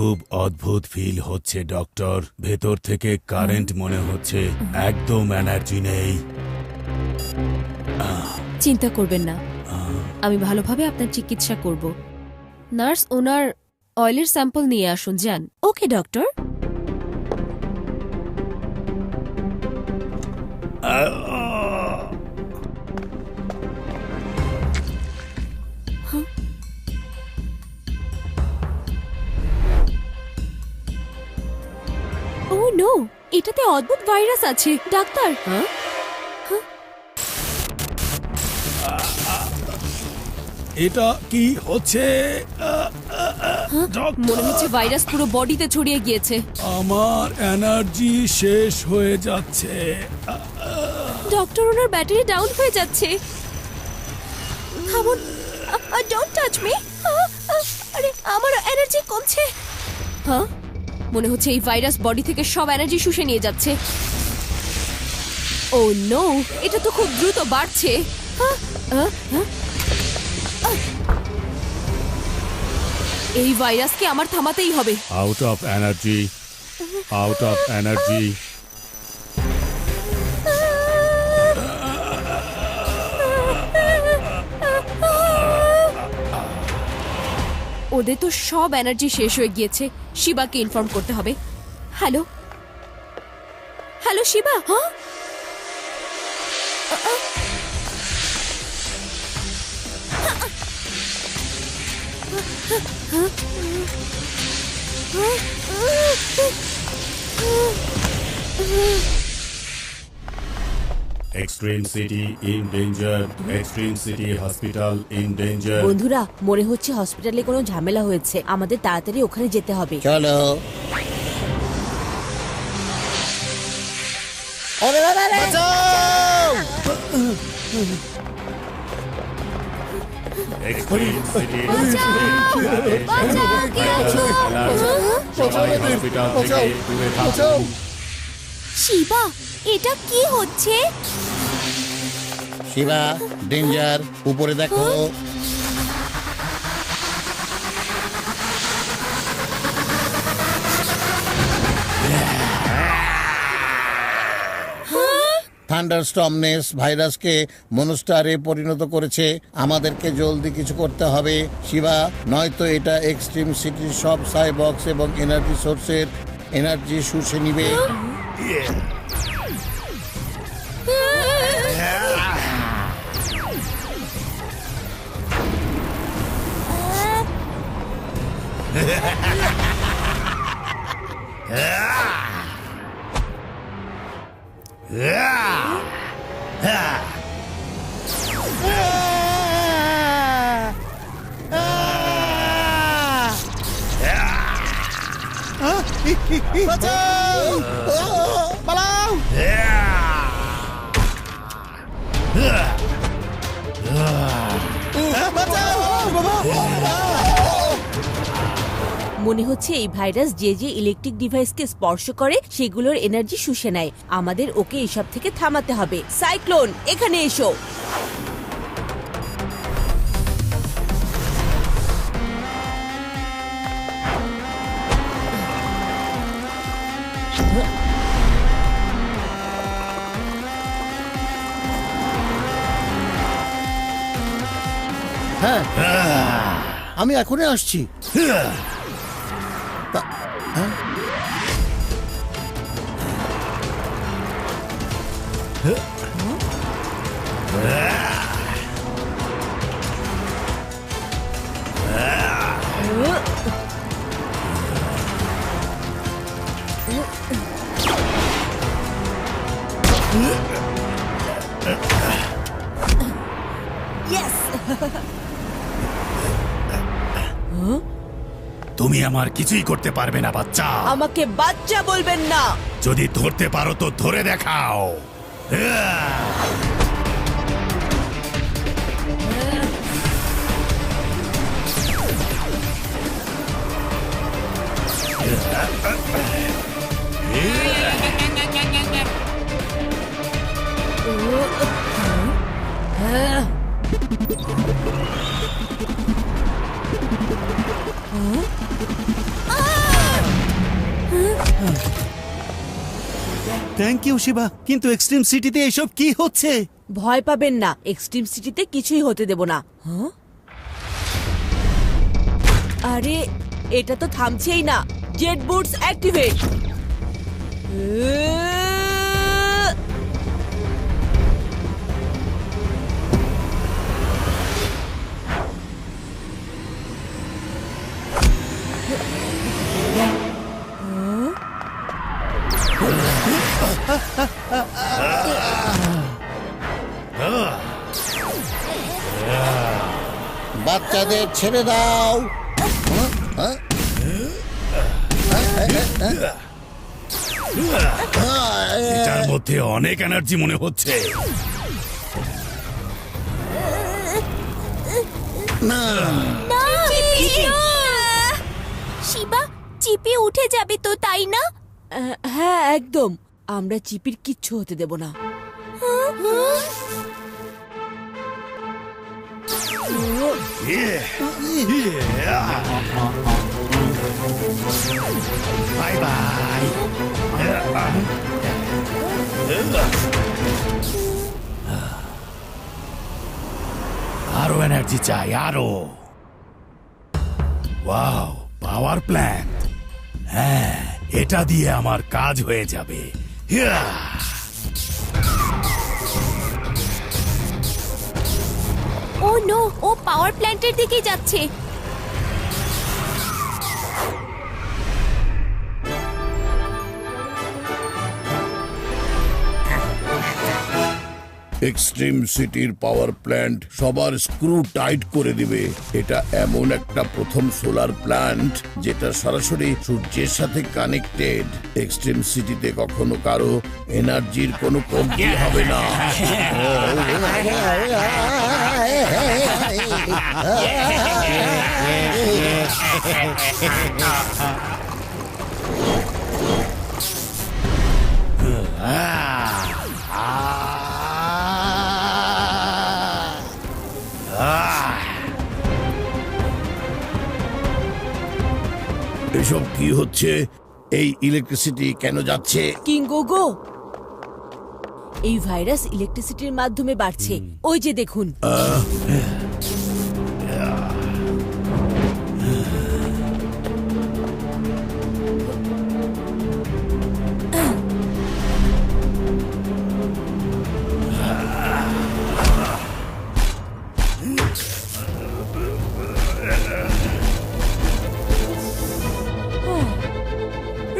খুব অদ্ভুত ফিল হচ্ছে ডক্টর। ভেতর থেকে কারেন্ট মনে হচ্ছে, একদম এনার্জি নেই। চিন্তা করবেন না, আমি ভালোভাবে আপনার চিকিৎসা করব। নার্স, ওনার অয়েলের স্যাম্পল নিয়ে আসুন, যান। ওকে ডক্টর। ও নো, এটাতে অদ্ভুত ভাইরাস আছে ডাক্তার। এটা কি হচ্ছে? মনে হচ্ছে ভাইরাস পুরো বডিতে ছড়িয়ে গিয়েছে। আমার এনার্জি শেষ হয়ে যাচ্ছে। ডক্টর, ওনার ব্যাটারি ডাউন হয়ে যাচ্ছে। থামুন, ডোন্ট টাচ মি। আরে আমার এনার্জি কমছে। হ্যাঁ, মনে হচ্ছে এই ভাইরাস বডি থেকে সব এনার্জি শুষে নিয়ে যাচ্ছে। ও নো, এটা তো খুব দ্রুত বাড়ছে। এই ভাইরাসকে আমার থামাতেই হবে। Out of energy, out of energy. ওদের তো সব এনার্জি শেষ হয়ে গিয়েছে। শিবাকে ইনফর্ম করতে হবে। Hello hello Shiva. হ্যাঁ, extreme city in danger, extreme city hospital in danger. বন্ধুরা, মনে হচ্ছে হসপিটালে কোনো ঝামেলা হয়েছে, আমাদের তাড়াতাড়ি ওখানে যেতে হবে। চলো। এক্সট্রিম সিটি হসপিটাল থেকে দূরে থাকুন। শিবা, এটা কি হচ্ছে? শিবা, ডেঞ্জার, উপরে দেখো। থান্ডারস্টর্মনেস ভাইরাসকে মনস্টারে পরিণত করেছে। আমাদেরকে জলদি কিছু করতে হবে শিবা, নয়তো এটা এক্সট্রিম সিটির সব সাইবক্স এবং এনার্জি সোর্সের এনার্জি শুষে নিবে। পালাও! মনে হচ্ছে এই ভাইরাস যে যে ইলেকট্রিক ডিভাইসকে স্পর্শ করে সেগুলোর এনার্জি শুষে নেয়। আমাদের ওকে এসব থেকে থামাতে হবে। সাইক্লোন, এখানে এসো। হ্যাঁ, আমি এখনই আসছি। তুমি আমার কিছুই করতে পারবে না বাচ্চা। আমাকে বাচ্চা বলবেন না। যদি ধরতে পারো তো ধরে দেখাও। থ্যাংক ইউ শিবা, কিন্তু এক্সট্রিম সিটিতে এসব কি হচ্ছে? ভয় পাবেন না, এক্সট্রিম সিটিতে কিছুই হতে দেব না। হ্যাঁ? আরে এটা তো থামছেই না। Jet boots activate. বাচ্চাদের ছেড়ে দাও। এটার মধ্যে অনেক এনার্জি মনে হচ্ছে। শিবা, চিপি উঠে যাবে তো, তাই না? হ্যাঁ একদম, আমরা চিপির কিচ্ছু হতে দেব না। Bye bye. আরো এনার্জি চাই, আরো। Wow, power plant. হ্যাঁ, এটা দিয়ে আমার কাজ হয়ে যাবে। হিয়া! ও নো, ও পাওয়ার প্ল্যান্টের দিকেই যাচ্ছে। এক্সট্রিম সিটির পাওয়ার প্ল্যান্ট সবার স্ক্রু টাইট করে দিবে। এটা এমন একটা প্রথম সোলার প্ল্যান্ট যেটা সরাসরি সূর্যের সাথে কানেক্টেড। এক্সট্রিম সিটিতে কখনো কারো এনার্জির কোনো কমতি হবে না। এসব কি হচ্ছে? এই ইলেকট্রিসিটি কেন যাচ্ছে? কিঙ্গোগো, এই ভাইরাস ইলেকট্রিসিটির মাধ্যমে বাড়ছে। ওই যে দেখুন।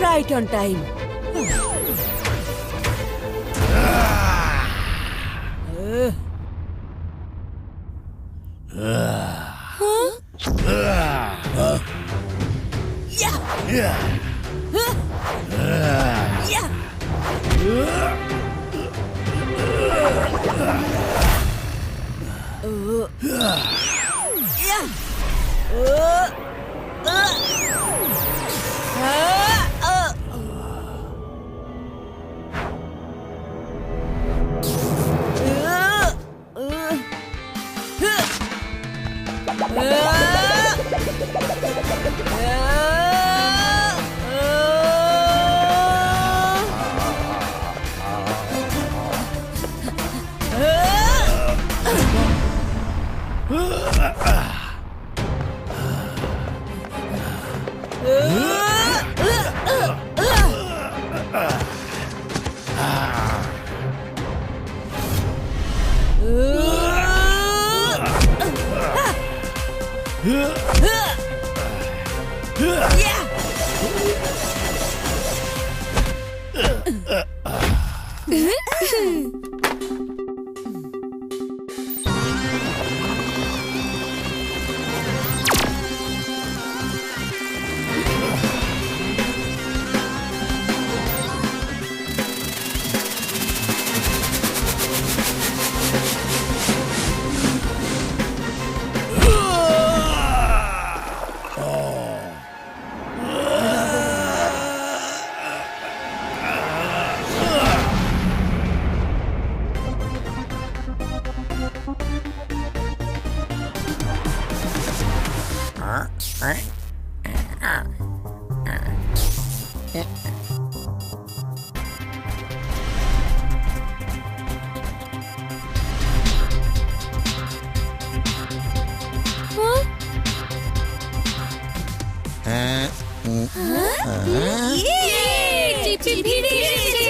Right on time. হ্যাঁ চিপচিপ ফিরে এসেছে।